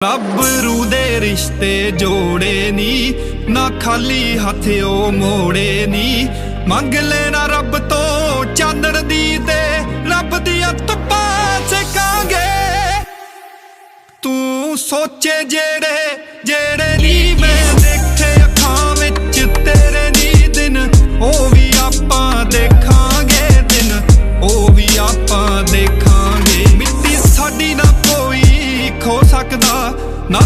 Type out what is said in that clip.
ਰੱਬ ਰੂ ਦੇ ਰਿਸ਼ਤੇ ਜੋੜੇ ਨੀ, ਨਾ ਖਾਲੀ ਹੱਥ ਉਹ ਮੋੜੇ ਨੀ। ਮੰਗ ਲੈਣਾ ਰੱਬ ਤੋਂ ਚਾਨਣ ਦੀ ਤੇ ਰੱਬ ਦੀਆਂ ਧੁੱਪਾਂ ਸੇਕਾਂਗੇ। ਤੂੰ ਸੋਚੇ ਜਿਹੜੇ ਨੀ ਮੈਂ ਦੇਖੇ ਅੱਖਾਂ ਵਿੱਚ ਤੇਰੇ ਨੀ ਦਿਨ, ਉਹ ਵੀ ਆਪਾਂ ਦੇਖਾਂਗੇ ਦਿਨ, ਉਹ ਵੀ ਆਪਾਂ ਦੇਖਾਂਗੇ। ਮਿੱਟੀ ਸਾਡੀ ਨਾ ਕੋਈ ਖੋ ਸਕਦਾ, ਨਾ